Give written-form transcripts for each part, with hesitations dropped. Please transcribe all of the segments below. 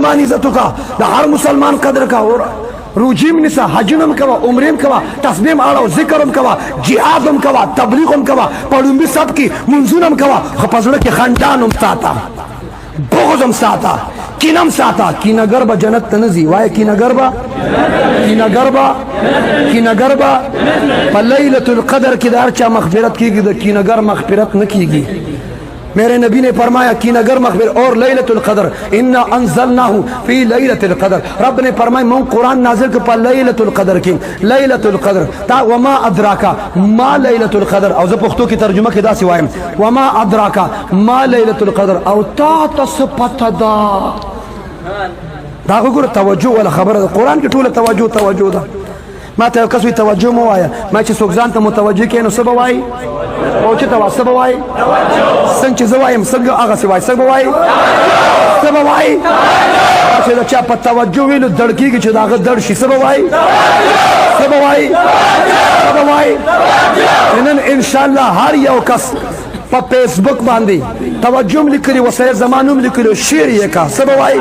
مسلمان عزت کا دا ہر مسلمان قدر کا اور روجیم نسا حجنم کوا عمریم کوا تسبیم آڑو ذکرم کوا جہادم کوا تبلیغم کوا پڑھوں بھی سب کی منزونم کوا خپزڑ کی خندانم ساتا بغضم ساتا کینم ساتا کینا گربا جنت تنزی وائے کینا گربا پا لیلت القدر کی دار چا مغفرت کی گی دا کینا گر مغفرت نکی گی میرے نبی نے فرمایا کینگر مغفر اور لیلت القدر انا انزلناہو فی لیلت القدر رب نے فرمایا من قرآن نازل کے پا لیلت القدر کی لیلت القدر تا وما ادراکا ما لیلت القدر او زب اختو کی ترجمہ کی دا سوائم وما ادراکا ما لیلت القدر او تا تسپت دا گر توجہ والا خبر دا قرآن کی طول توجہ دا ما تا کسوی توجہ مو آیا ما چی سوکزان تا متوجہ کینو سب وائی او چی توا سب وائی سنگ چی زوائیم سنگ آغا سی وائی سب وائی چی دا چا پا توجہ ویلو دڑکی کی چی دا آغا دڑشی سب وائی انن انشاءاللہ ہر یو کس پا فیس بک باندی توجہ لکلی وسائل زمانوں لکلی شیر یہ کا سب وائی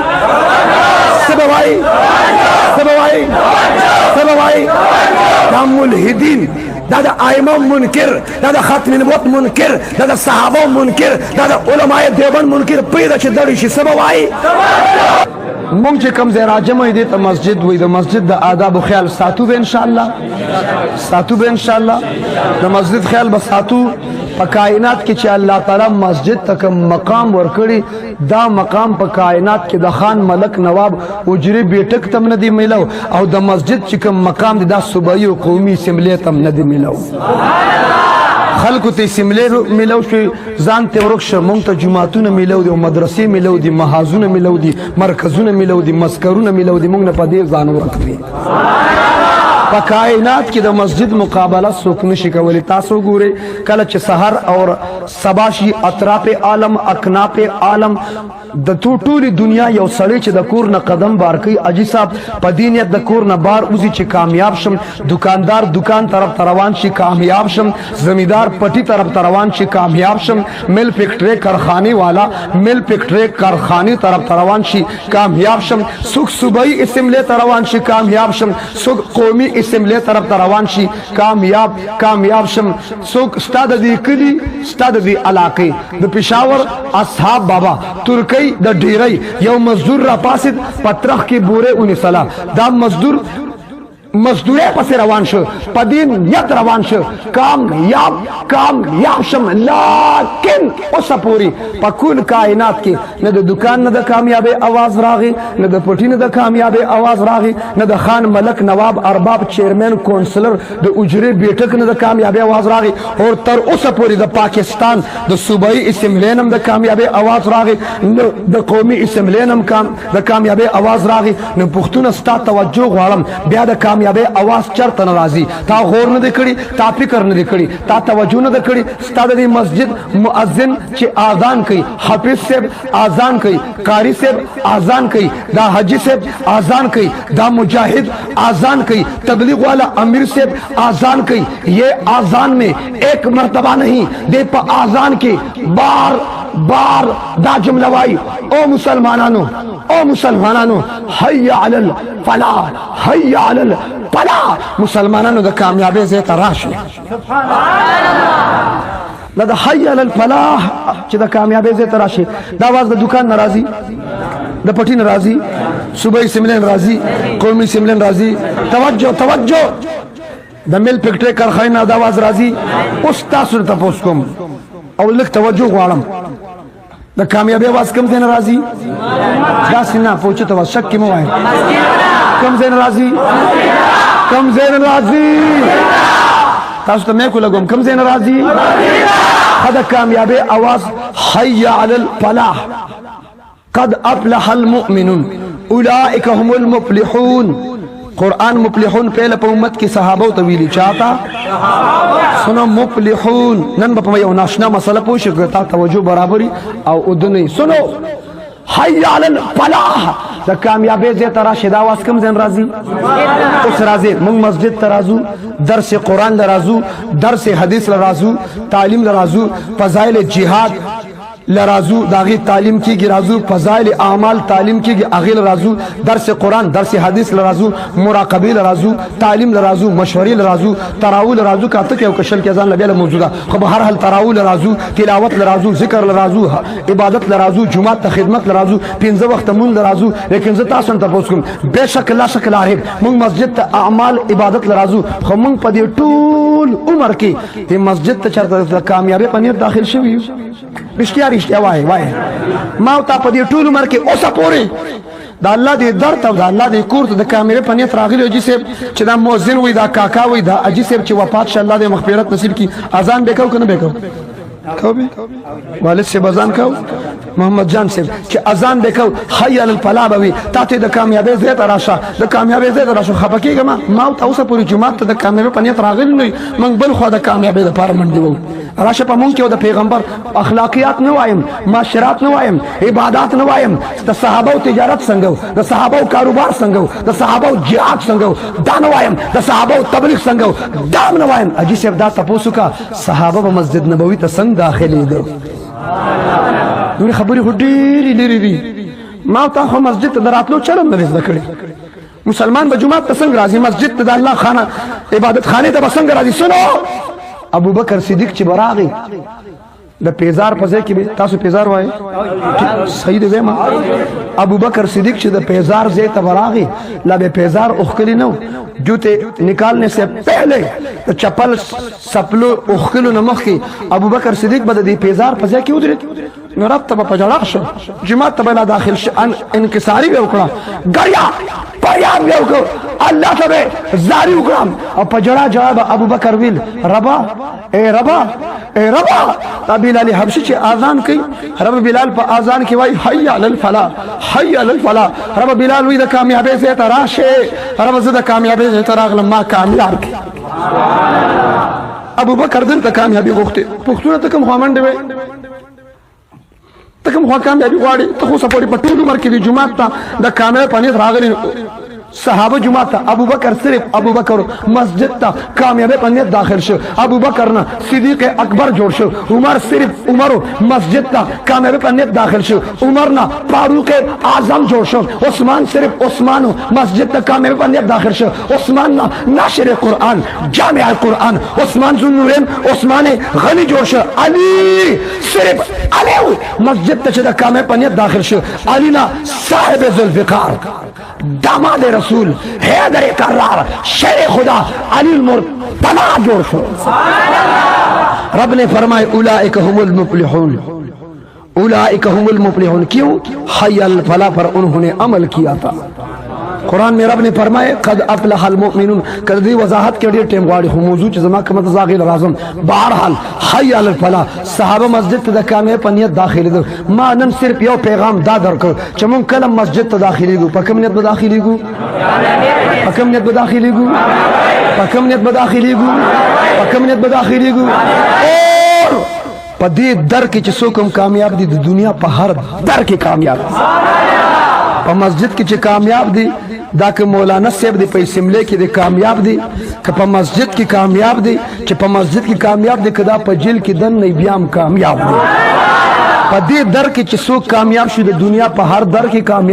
دا ملحدین دا آئمہ منکر دا ختم نبوت منکر دا صحابہ منکر دا علماء دیوبند منکر پیدا چی دڑیشی سب وائی مونگ چی کم زیر آجم ہوئی دیتا مسجد ہوئی دا مسجد دا آداب و خیال ساتو بے انشاءاللہ دا مسجد خیال بساتو پا کائنات کی چی اللہ تعالی مسجد تک مقام ورکڑی دا مقام پا کائنات کی دا خان ملک نواب اجری بیٹک تم ندی ملو او دا مسجد چی کم مقام دی دا صوبائی و قومی اسمبلی تم ندی ملو خلقو تی اسمبلی ملو شوی زان تی ورکش مونگتا جماعتون ملو دی و مدرسی ملو دی محازون ملو دی مرکزون ملو دی مسکرون ملو دی مونگنا پا دیر زان ورک دی پا کائنات کی دا مسجد مقابلہ سوکنشی کولی تاسو گورے کلچ سہر اور سباشی اطراف عالم اکناف عالم دا طولی دنیا یو سڑی چی دا کورنا قدم بار کئی اجی صاحب پا دینیت دا کورنا بار اوزی چی کامیاب شم دکاندار دکان طرف تروان چی کامیاب شم زمیدار پٹی طرف تروان چی کامیاب شم مل فیکٹری کرخانی والا مل فیکٹری کرخانی طرف تروان چی کامیاب شم سکھ صوبائی اسمبلی تروان چی کامیاب شم سکھ قومی اسمبلی طرف تروان شی کامیاب شم سوک استاد دی کلی استاد دی علاقے دا پشاور اصحاب بابا ترکی دا ڈیرائی یو مزدور را پاسد پترخ کی بورے انہی صلاح دا مزدورے پسی روان شو پدین نیت روان شو کامیاب شم لیکن اسا پوری پکول کائنات کی نہ دا دکان نہ دا کامیاب آواز راغی نہ دا پٹی نہ دا کامیاب آواز راغی نہ دا خان ملک نواب ارباب چیئرمین کونسلر دا اجری بیٹک نہ دا کامیاب آواز راغی اور تر اسا پوری دا پاکستان دا صوبائی اسمبلینم دا کامیاب آواز راغی دا قومی اسمبلینم دا کامیاب آواز راغی نہ پختون استا توجہ غوارم بیا دا کامیاب آواز چرتا نرازی تا غور نہ دکڑی تا فکر نہ دکڑی تا توجہ نہ دکڑی استاد دی مسجد مؤذن چی آذان کئی حافظ سے آذان کئی قاری سے آذان کئی دا حجی سے آذان کئی دا مجاہد آذان کئی تبلیغ والا امیر سے آذان کئی یہ آذان میں ایک مرتبہ نہیں دے پا آذان کی بار دا جملہ وائی او مسلمانانو حی علی الفلاح حی علی الفلاح مسلمانانو دا کامیابی زیتا راشی دا حی علی الفلاح چی دا کامیابی زیتا راشی دا آواز دا دکان نرازی دا پٹی نرازی صوبائی اسمبلی نرازی قومی اسمبلی نرازی توجہ دا مل فیکٹری کرخانی دا آواز رازی اس تاثر تپوس کم او لکھ توجہ غوارم دا کامیابی آواز کم زین رازی دا سننا پوچھو تو شک کی موائے کم زین رازی تاسو تو میں کو لگوم کم زین رازی دا کامیابی آواز حی علی الفلاح قد افلح المؤمنون اولئک هم المفلحون قرآن مفلحون پہلے پا امت کی صحابہ طویلی چاہتا سنو مفلحون نن با یو ناشنا مسئلہ پوچھ کرتا توجہ برابری او ادنی سنو حی علی الفلاح دا کامیابی زیتا راشی دا آواز کم زین رازی اس رازی منگ مسجد ترازو درس قرآن لرازو درس حدیث لرازو تعلیم لرازو فضائل جہاد لرازو داغي تعلیم کیږي رازو فضائل اعمال تعلیم کیږي اغه لرازو درس قران درس حدیث لرازو مراقبه لرازو تعلیم لرازو مشورې لرازو تراول لرازو کاته کې او کشل کې ځان لګل موجوده خو به هر حال تراول لرازو تلاوت لرازو ذکر لرازو عبادت لرازو جمعه ته خدمت لرازو 15 وخت مون لرازو لیکن زه تاسو ته پوښتنه کوم بشک لا شک لارې مونږ مسجد ته اعمال عبادت لرازو خو مونږ په دې ټول عمر کې مسجد ته چرته کامیابی پنیر داخل شوی رښتیا وای ما تا په دې ټول عمر کې اوسه پورې دا الله دې درته دا الله دې کور ته د کامیابی په نیت راغلی اجي صاحب چې دا مؤذن وي دا کاکا وي دا اجي صاحب چې وفات شه الله دې مغفرت نصیب کی اذان وکاو کنه وکاو کو به والد صاحب اذان کو محمد جان صاحب چې اذان وکاو حي علی الفلاح به تا ته د کامیابی زیات راشه د کامیابی زیات راشه خپکیګه ما ته اوسه پورې جمعه ته د کامیابی په نیت راغلی نه من بل خو د کامیابی لپاره منډي وو راشه په مونږ کې د پیغمبر اخلاقیات نه وایم معاشرات نه وایم عبادت نه وایم د صحابه او تجارت څنګه د صحابه او کاروبار څنګه د صحابه او jihad څنګه دا نه وایم د صحابه او تبلیغ څنګه دا نه وایم اجي صاحب دا تاسو کا صحابه په مسجد نبوي ته څنګه داخلي دي نور خبرې هډيري لري دي ما ته خو مسجد ته دراتلو چرم نه زده کړی مسلمان به جمعه ته څنګه راځي مسجد ته د الله خانه عبادت خانه ته څنګه راځي سنو ابو بکر صدیق چې براغي د پیزار په ځای کې تاسو پیزار وای صحیح دی ما ابو بکر صدیق چې د پیزار ځای ته براغي لا به پیزار اوخکلی نو جوتے نکالنے سے پہلے چپل سپلو اوخکلو نمخ کی ابو بکر صدیق بد دی پیزار په ځای کې ودرېد نو رب ته په جړا شو جماعت ته بلا داخل انکساری به وکړه غړیا پریان به وکړه الله ته زاری وکړم او په جړا جواب ابو بکر ویل ربا اے ربا تا بلال حبشي چې اذان کوي رب بلال په اذان کې وای حي علی الفلاح حي علی الفلاح رب بلال وی د کامیابی زه ته راشه رب زه د کامیابی زه ته راغلم ما کامیاب کی ابو بکر دلته کامیابی غوښته پښتون ته کوم خوامنډ وي ته کوم کامیابی غواړي ته خو سپوري په ټول عمر کې د جمعه ته د کامیابی پنځ راغلي صحابه جمعه ته ابو بکر صرف ابو بکر مسجد ته کامیابی پنځ داخل شو ابو بکر نه صدیق اکبر جوړ شو عمر صرف عمر مسجد ته کامیابی پنځ داخل شو عمر نه فاروق اعظم جوړ شو عثمان صرف عثمان مسجد ته کامیابی پنځ داخل شو عثمان نه ناشر قرآن جامع القرآن عثمان ذو النورین عثمان غنی جوړ شو علی صرف علی مسجد ته د کامیابی پنځ داخل شو علی نه صاحب ذوالفقار داماد رسول حیدر کرار شیر خدا علی المرتضی جوڑ شو رب نے فرمائے اولئک هم المفلحون اولئک هم المفلحون کیوں حی الفلاح پر انہوں نے عمل کیا تھا قرآن میں رب نے فرمائے قد افلح المؤمنون قد دی وضاحت کے ډیر ټیم غواړي خو موضوع چې زما کومه تزاغیل راځم بهرحال حی علی الفلاح صحابه مسجد ته د کامیابی په نیت داخلي دي ما نن صرف یو پیغام دا درکړ چې مونږ کله مسجد ته داخليږو په کوم نیت به داخليږو په کوم نیت به داخليږو په کوم نیت به داخليږو په کوم نیت به داخليږو اور په دې در کې چې څوک هم کامیاب دي د دنیا په هر در کې کامیاب په مسجد کې چې کامیاب دي دا که مولانا صاحب دی په اسمبلی کې دی کامیاب دی که په مسجد کې کامیاب دی چې په مسجد کې کامیاب دی که دا په جیل کې دن نه بیا هم کامیاب دی په دې در کې چې څوک کامیاب شو د دنیا په هر در کې کامیاب